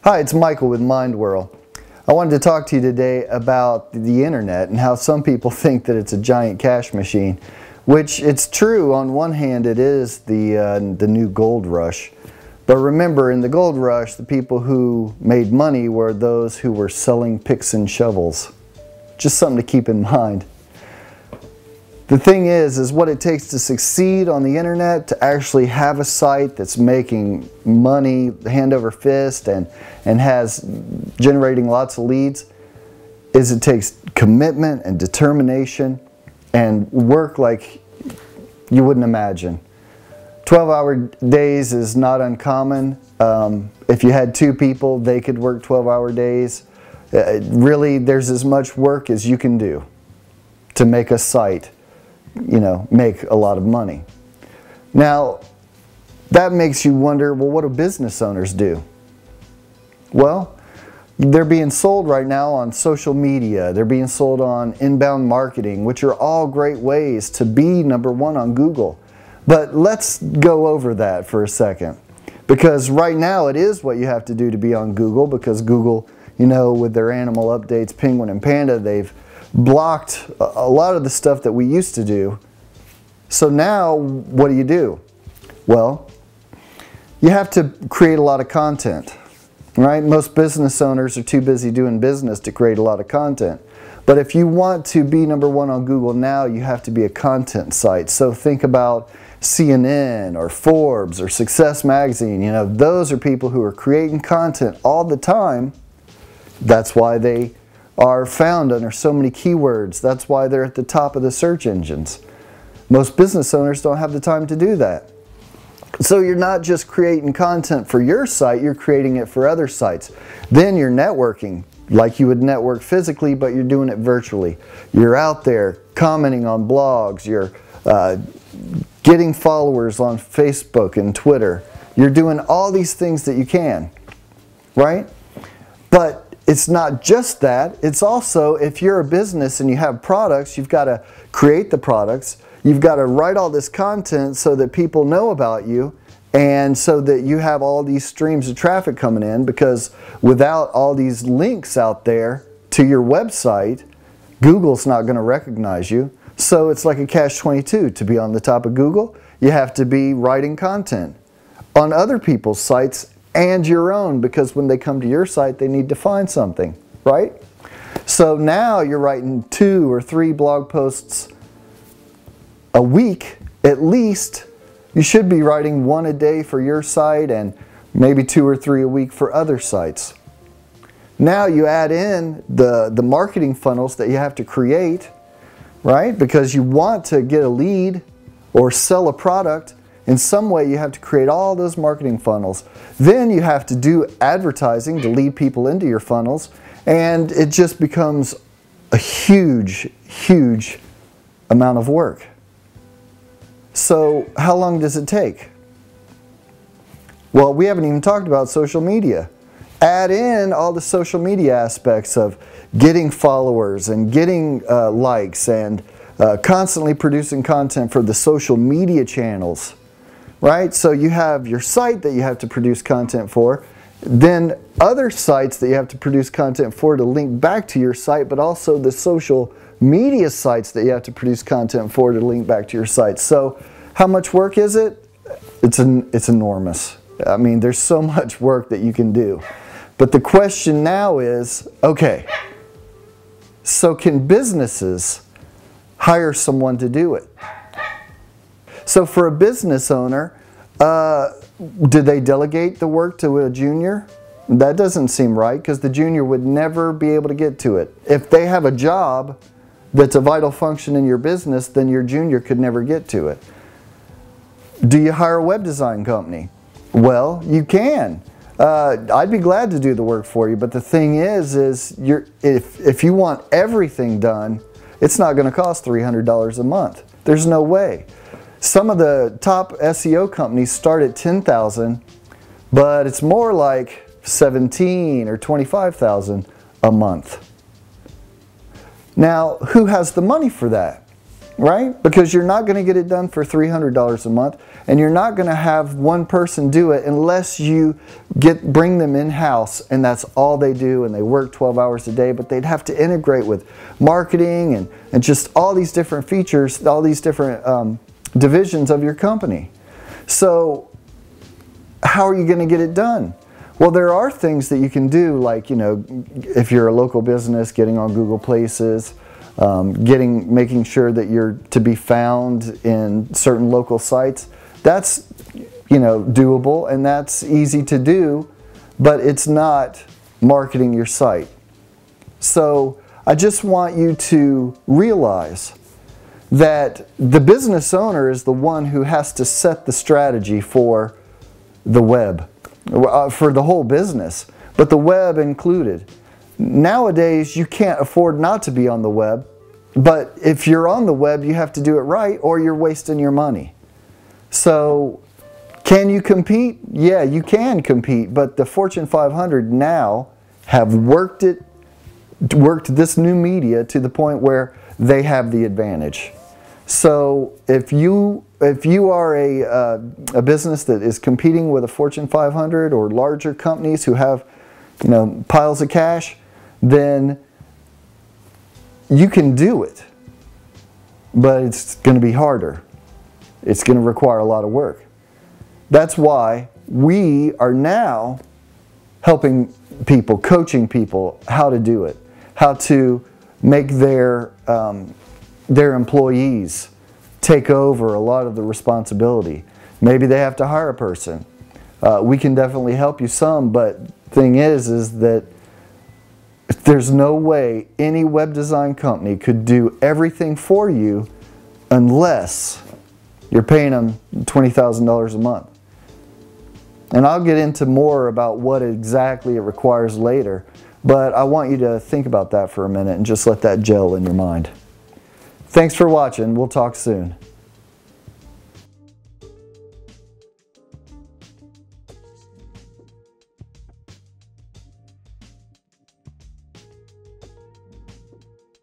Hi, it's Michael with MindWhirl. I wanted to talk to you today about the internet and how some people think that it's a giant cash machine, which it's true. On one hand, it is the new gold rush. But remember, in the gold rush, the people who made money were those who were selling picks and shovels. Just something to keep in mind. The thing is what it takes to succeed on the internet, to actually have a site that's making money hand over fist and has generating lots of leads, is it takes commitment and determination and work like you wouldn't imagine. 12-hour days is not uncommon. If you had two people, they could work 12-hour days. Really, there's as much work as you can do to make a site, make a lot of money. Now, that makes you wonder, well, what do business owners do? Well, they're being sold right now on social media. They're being sold on inbound marketing, which are all great ways to be #1 on Google. But let's go over that for a second. Because right now it is what you have to do to be on Google, because Google, with their animal updates, Penguin and Panda, they've blocked a lot of the stuff that we used to do. So now what do? Well, you have to create a lot of content, right? Most business owners are too busy doing business to create a lot of content. But if you want to be #1 on Google now, you have to be a content site. So think about CNN or Forbes or Success Magazine. Those are people who are creating content all the time. That's why they are found under so many keywords. That's why they're at the top of the search engines. Most business owners don't have the time to do that. So you're not just creating content for your site, you're creating it for other sites. Then you're networking like you would network physically, but you're doing it virtually. You're out there commenting on blogs, you're getting followers on Facebook and Twitter. You're doing all these things that you can, right? But it's not just that. It's also, if you're a business and you have products, you've got to create the products. You've got to write all this content so that people know about you, and so that you have all these streams of traffic coming in, because without all these links out there to your website, Google's not going to recognize you. So it's like a catch-22. To be on the top of Google, you have to be writing content on other people's sites and your own, because when they come to your site, they need to find something, right? So now you're writing 2 or 3 blog posts a week at least. You should be writing 1 a day for your site and maybe 2 or 3 a week for other sites. Now you add in the marketing funnels that you have to create, right? Because you want to get a lead or sell a product. In some way, you have to create all those marketing funnels. Then you have to do advertising to lead people into your funnels, and it just becomes a huge, huge amount of work. So how long does it take? Well, we haven't even talked about social media. Add in all the social media aspects of getting followers and getting likes and constantly producing content for the social media channels. Right? So you have your site that you have to produce content for, then other sites that you have to produce content for to link back to your site, but also the social media sites that you have to produce content for to link back to your site. So how much work is it? It's enormous. I mean, there's so much work that you can do. But the question now is, okay, so can businesses hire someone to do it? So for a business owner, do they delegate the work to a junior? That doesn't seem right, because the junior would never be able to get to it. If they have a job that's a vital function in your business, then your junior could never get to it. Do you hire a web design company? Well, you can. I'd be glad to do the work for you, but the thing is if you want everything done, it's not going to cost $300 a month. There's no way. Some of the top SEO companies start at $10,000, but it's more like $17,000 or $25,000 a month. Now, who has the money for that? right? Because you're not going to get it done for $300 a month, and you're not going to have one person do it unless you bring them in-house and that's all they do, and they work 12 hours a day. But they'd have to integrate with marketing and just all these different features, all these different divisions of your company. So how are you going to get it done? Well, there are things that you can do, like, you know, if you're a local business, getting on Google Places, making sure that you're to be found in certain local sites. That's, you know, doable, and that's easy to do, but it's not marketing your site. So I just want you to realize that the business owner is the one who has to set the strategy for the web, for the whole business, but the web included. Nowadays, you can't afford not to be on the web, but if you're on the web, you have to do it right or you're wasting your money. So, can you compete? Yeah, you can compete, but the Fortune 500 now have worked this new media to the point where they have the advantage. So, if you are a business that is competing with a Fortune 500 or larger companies who have, you know, piles of cash, then you can do it, but it's going to be harder. It's going to require a lot of work. That's why we are now helping people, coaching people how to do it, how to make their employees take over a lot of the responsibility. Maybe they have to hire a person. We can definitely help you some, but thing is that there's no way any web design company could do everything for you unless you're paying them $20,000 a month. And I'll get into more about what exactly it requires later, but I want you to think about that for a minute and just let that gel in your mind. Thanks for watching. We'll talk soon.